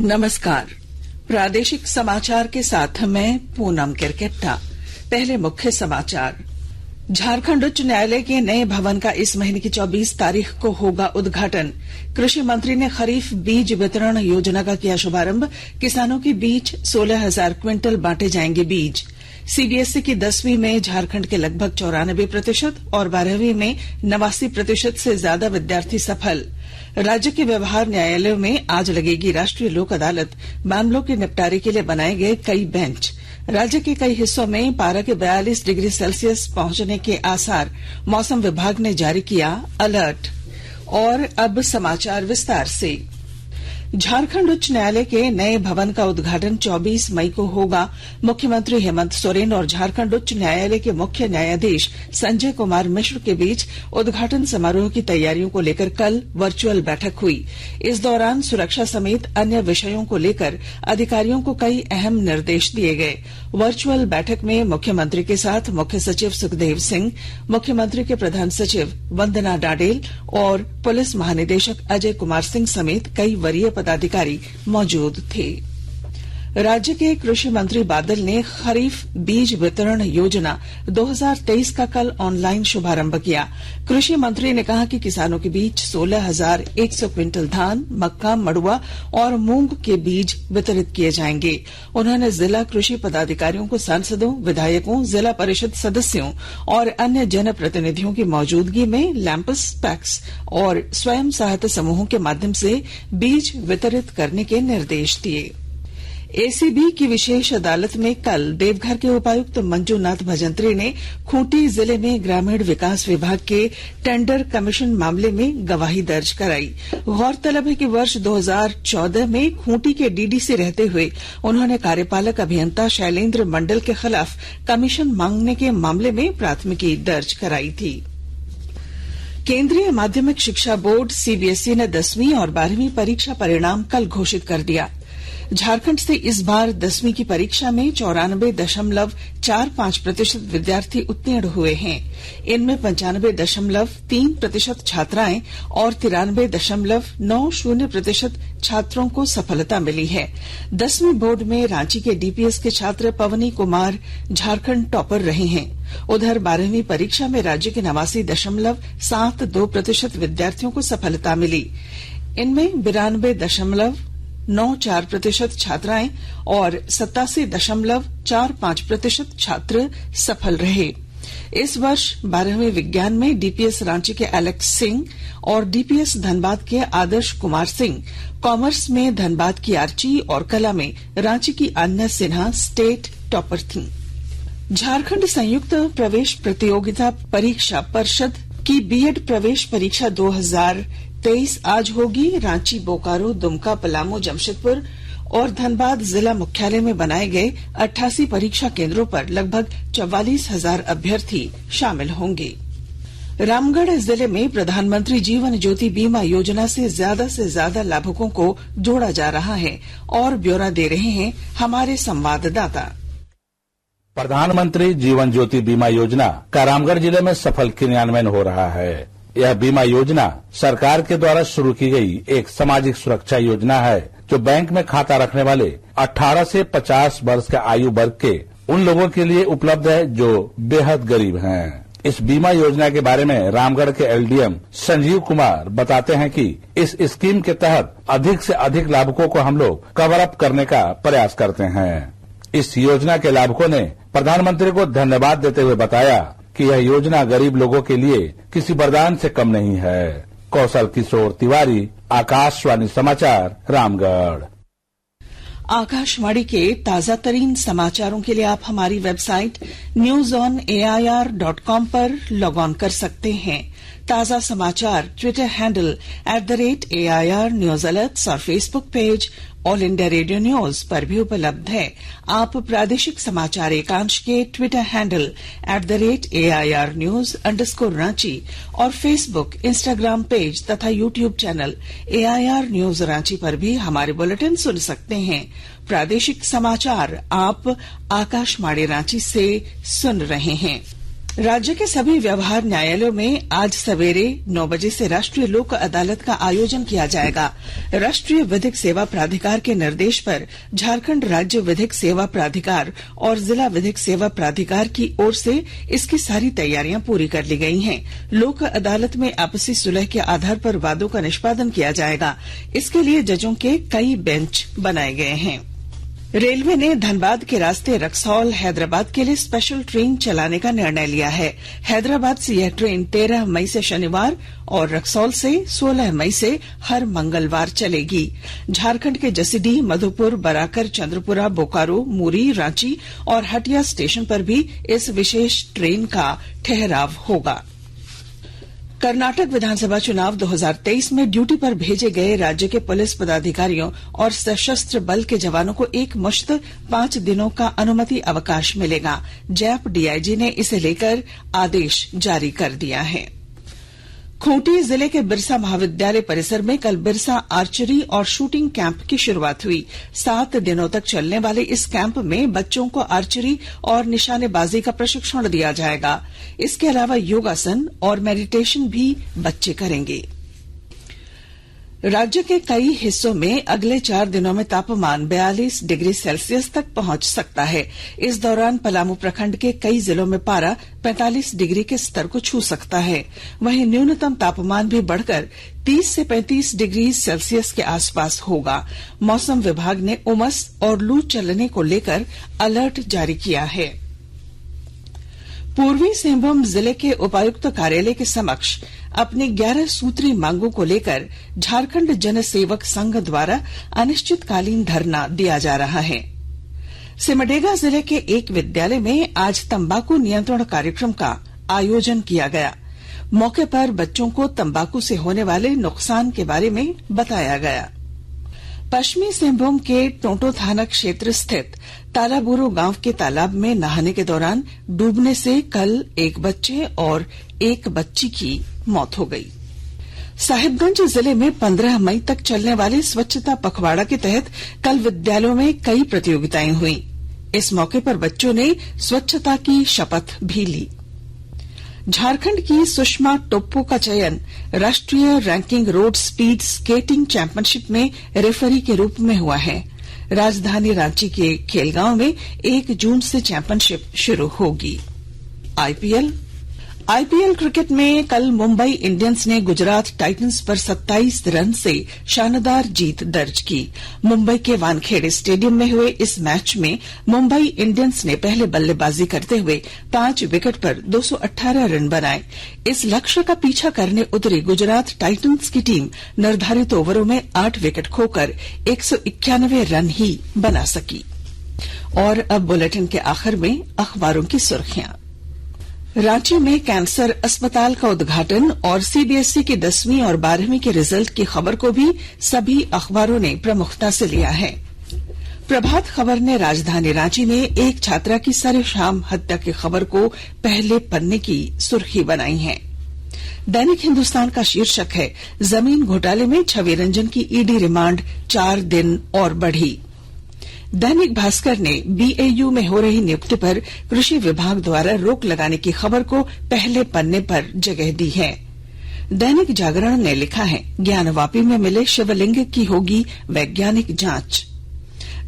नमस्कार। प्रादेशिक समाचार के साथ मैं पूनम किरकेट्टा। पहले मुख्य समाचार। झारखंड उच्च न्यायालय के नए भवन का इस महीने की 24 तारीख को होगा उद्घाटन। कृषि मंत्री ने खरीफ बीज वितरण योजना का किया शुभारंभ। किसानों के बीच 16,000 क्विंटल बांटे जाएंगे बीज। सीबीएसई की 10वीं में झारखंड के लगभग 94% और 12वीं में 89% से ज्यादा विद्यार्थी सफल। राज्य के व्यवहार न्यायालयों में आज लगेगी राष्ट्रीय लोक अदालत। मामलों के निपटारे के लिए बनाए गए कई बेंच। राज्य के कई हिस्सों में पारा के 42 डिग्री सेल्सियस पहुंचने के आसार। मौसम विभाग ने जारी किया अलर्ट। और अब समाचार विस्तार से। झारखंड उच्च न्यायालय के नए भवन का उद्घाटन 24 मई को होगा। मुख्यमंत्री हेमंत सोरेन और झारखंड उच्च न्यायालय के मुख्य न्यायाधीश संजय कुमार मिश्र के बीच उद्घाटन समारोह की तैयारियों को लेकर कल वर्चुअल बैठक हुई। इस दौरान सुरक्षा समेत अन्य विषयों को लेकर अधिकारियों को कई अहम निर्देश दिए गए। वर्चुअल बैठक में मुख्यमंत्री के साथ मुख्य सचिव सुखदेव सिंह, मुख्यमंत्री के प्रधान सचिव वंदना डाडेल और पुलिस महानिदेशक अजय कुमार सिंह समेत कई वरीय पदाधिकारी मौजूद थे। राज्य के कृषि मंत्री बादल ने खरीफ बीज वितरण योजना 2023 का कल ऑनलाइन शुभारंभ किया। कृषि मंत्री ने कहा कि किसानों के बीच 16,100 क्विंटल धान, मक्का, मड़ुआ और मूंग के बीज वितरित किए जाएंगे। उन्होंने जिला कृषि पदाधिकारियों को सांसदों, विधायकों, जिला परिषद सदस्यों और अन्य जनप्रतिनिधियों की मौजूदगी में लैंपस, पैक्स और स्वयं सहायता समूहों के माध्यम से बीज वितरित करने के निर्देश दिए। एसीबी की विशेष अदालत में कल देवघर के उपायुक्त मंजूनाथ भजंत्री ने खूंटी जिले में ग्रामीण विकास विभाग के टेंडर कमीशन मामले में गवाही दर्ज कराई। गौरतलब है कि वर्ष 2014 में खूंटी के डीडीसी रहते हुए उन्होंने कार्यपालक अभियंता शैलेंद्र मंडल के खिलाफ कमीशन मांगने के मामले में प्राथमिकी दर्ज कराई थी। केंद्रीय माध्यमिक शिक्षा बोर्ड सीबीएसई ने 10वीं और 12वीं परीक्षा परिणाम कल घोषित कर दिया। झारखंड से इस बार 10वीं की परीक्षा में 94.45% विद्यार्थी उत्तीर्ण हुए हैं। इनमें 95.3% छात्राएं और 93.90% छात्रों को सफलता मिली है। 10वीं बोर्ड में रांची के डीपीएस के छात्र पवनी कुमार झारखंड टॉपर रहे हैं। उधर 12वीं परीक्षा में राज्य के 89.72% विद्यार्थियों को सफलता मिली। इनमें 92.94% छात्राएं और 87.45% छात्र सफल रहे। इस वर्ष 12वीं विज्ञान में डीपीएस रांची के एलेक्स सिंह और डीपीएस धनबाद के आदर्श कुमार सिंह, कॉमर्स में धनबाद की आर्ची और कला में रांची की अन्य सिन्हा स्टेट टॉपर थीं। झारखंड संयुक्त प्रवेश प्रतियोगिता परीक्षा परिषद की बीएड प्रवेश परीक्षा 2023 आज होगी। रांची, बोकारो, दुमका, पलामू, जमशेदपुर और धनबाद जिला मुख्यालय में बनाए गए 88 परीक्षा केंद्रों पर लगभग 44,000 अभ्यर्थी शामिल होंगे। रामगढ़ जिले में प्रधानमंत्री जीवन ज्योति बीमा योजना से ज्यादा लाभुकों को जोड़ा जा रहा है और ब्यौरा दे रहे हैं हमारे संवाददाता। प्रधानमंत्री जीवन ज्योति बीमा योजना का रामगढ़ जिले में सफल क्रियान्वयन हो रहा है। यह बीमा योजना सरकार के द्वारा शुरू की गई एक सामाजिक सुरक्षा योजना है जो बैंक में खाता रखने वाले 18 से 50 वर्ष के आयु वर्ग के उन लोगों के लिए उपलब्ध है जो बेहद गरीब हैं। इस बीमा योजना के बारे में रामगढ़ के एलडीएम संजीव कुमार बताते हैं कि इस स्कीम के तहत अधिक से अधिक लाभुकों को हम लोग कवर अप करने का प्रयास करते हैं। इस योजना के लाभुकों ने प्रधानमंत्री को धन्यवाद देते हुए बताया कि यह योजना गरीब लोगों के लिए किसी वरदान से कम नहीं है। कौशल किशोर तिवारी, आकाशवाणी समाचार, रामगढ़। आकाशवाणी के ताजा तरीन समाचारों के लिए आप हमारी वेबसाइट newsonair.com पर लॉग ऑन कर सकते हैं। ताजा समाचार Twitter handle @AIR news alerts और Facebook page all India radio news पर भी उपलब्ध है। आप प्रादेशिक समाचार एकांश के ट्विटर हैंडल @AIR news_रांची और फेसबुक, इंस्टाग्राम पेज तथा YouTube channel AIR news Ranchi पर भी हमारे बुलेटिन सुन सकते हैं। प्रादेशिक समाचार आप आकाशवाणी रांची से सुन रहे हैं। राज्य के सभी व्यवहार न्यायालयों में आज सवेरे 9 बजे से राष्ट्रीय लोक अदालत का आयोजन किया जाएगा। राष्ट्रीय विधिक सेवा प्राधिकार के निर्देश पर झारखंड राज्य विधिक सेवा प्राधिकार और जिला विधिक सेवा प्राधिकार की ओर से इसकी सारी तैयारियां पूरी कर ली गई हैं। लोक अदालत में आपसी सुलह के आधार पर वादों का निष्पादन किया जाएगा। इसके लिए जजों के कई बेंच बनाए गए हैं। रेलवे ने धनबाद के रास्ते रक्सौल हैदराबाद के लिए स्पेशल ट्रेन चलाने का निर्णय लिया है। हैदराबाद से यह ट्रेन 13 मई से शनिवार और रक्सौल से 16 मई से हर मंगलवार चलेगी। झारखंड के जसीडीह, मधुपुर, बराकर, चंद्रपुरा, बोकारो, मुरी, रांची और हटिया स्टेशन पर भी इस विशेष ट्रेन का ठहराव होगा। कर्नाटक विधानसभा चुनाव 2023 में ड्यूटी पर भेजे गए राज्य के पुलिस पदाधिकारियों और सशस्त्र बल के जवानों को एक मुश्त 5 दिनों का अनुमति अवकाश मिलेगा। जैप डीआईजी ने इसे लेकर आदेश जारी कर दिया है। खूंटी जिले के बिरसा महाविद्यालय परिसर में कल बिरसा आर्चरी और शूटिंग कैंप की शुरुआत हुई। 7 दिनों तक चलने वाले इस कैंप में बच्चों को आर्चरी और निशानेबाजी का प्रशिक्षण दिया जाएगा। इसके अलावा योगासन और मेडिटेशन भी बच्चे करेंगे। राज्य के कई हिस्सों में अगले 4 दिनों में तापमान 42 डिग्री सेल्सियस तक पहुंच सकता है। इस दौरान पलामू प्रखंड के कई जिलों में पारा 45 डिग्री के स्तर को छू सकता है। वहीं न्यूनतम तापमान भी बढ़कर 30 से 35 डिग्री सेल्सियस के आसपास होगा। मौसम विभाग ने उमस और लू चलने को लेकर अलर्ट जारी किया है। पूर्वी सिंहभूम जिले के उपायुक्त कार्यालय के समक्ष अपनी 11 सूत्री मांगों को लेकर झारखंड जन सेवक संघ द्वारा अनिश्चितकालीन धरना दिया जा रहा है। सिमडेगा जिले के एक विद्यालय में आज तंबाकू नियंत्रण कार्यक्रम का आयोजन किया गया। मौके पर बच्चों को तंबाकू से होने वाले नुकसान के बारे में बताया गया। पश्चिमी सिंहभूम के टोंटो थाना क्षेत्र स्थित तालाबुरु गांव के तालाब में नहाने के दौरान डूबने से कल एक बच्चे और एक बच्ची की मौत हो गई। साहिबगंज जिले में 15 मई तक चलने वाले स्वच्छता पखवाड़ा के तहत कल विद्यालयों में कई प्रतियोगिताएं हुई। इस मौके पर बच्चों ने स्वच्छता की शपथ भी ली। झारखंड की सुषमा टोप्पो का चयन राष्ट्रीय ranking road speed skating championship में रेफरी के रूप में हुआ है। राजधानी रांची के खेलगांव में 1 जून से चैंपियनशिप शुरू होगी। आईपीएल क्रिकेट में कल मुंबई इंडियंस ने गुजरात टाइटंस पर 27 रन से शानदार जीत दर्ज की। मुंबई के वानखेड़े स्टेडियम में हुए इस मैच में मुंबई इंडियंस ने पहले बल्लेबाजी करते हुए 5 विकेट पर 218 रन बनाए। इस लक्ष्य का पीछा करने उतरी गुजरात टाइटंस की टीम निर्धारित ओवरों में 8 विकेट खोकर 191 रन ही बना सकी। और अब बुलेटिन के आखिर में अखबारों की सुर्खियां। रांची में कैंसर अस्पताल का उद्घाटन और सीबीएसई की 10वीं और 12वीं के रिजल्ट की खबर को भी सभी अखबारों ने प्रमुखता से लिया है। प्रभात खबर ने राजधानी रांची में एक छात्रा की सरेआम हत्या की खबर को पहले पन्ने की सुर्खी बनाई है। दैनिक हिंदुस्तान का शीर्षक है, जमीन घोटाले में छवि रंजन की ईडी रिमांड 4 दिन और बढ़ी। दैनिक भास्कर ने बीएयू में हो रही नियुक्ति पर कृषि विभाग द्वारा रोक लगाने की खबर को पहले पन्ने पर जगह दी है। दैनिक जागरण ने लिखा है, ज्ञानवापी में मिले शिवलिंग की होगी वैज्ञानिक जांच।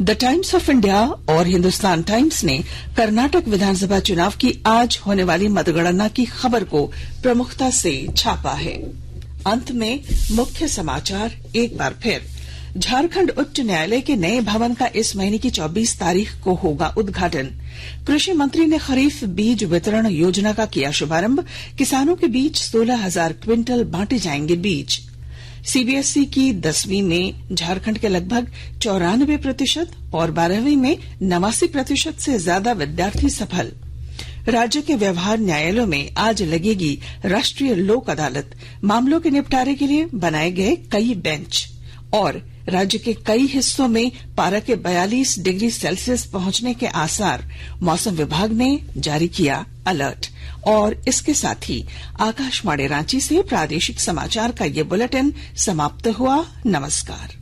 द टाइम्स ऑफ इंडिया और हिंदुस्तान टाइम्स ने कर्नाटक विधानसभा चुनाव की आज होने वाली मतगणना की खबर को प्रमुखता से छापा है। अंत में मुख्य समाचार एक बार फिर। झारखंड उच्च न्यायालय के नए भवन का इस महीने की 24 तारीख को होगा उद्घाटन। कृषि मंत्री ने खरीफ बीज वितरण योजना का किया शुभारंभ। किसानों के बीच 16,000 क्विंटल बांटे जाएंगे बीज। सीबीएसई की 10वीं में झारखंड के लगभग 94% और 12वीं में 89% से ज्यादा विद्यार्थी सफल। राज्य के व्यवहार न्यायालयों में आज लगेगी राष्ट्रीय लोक अदालत। मामलों के निपटारे के लिए बनाए गए कई बेंच। और राज्य के कई हिस्सों में पारा के 42 डिग्री सेल्सियस पहुंचने के आसार। मौसम विभाग ने जारी किया अलर्ट। और इसके साथ ही आकाशवाणी रांची से प्रादेशिक समाचार का ये बुलेटिन समाप्त हुआ। नमस्कार।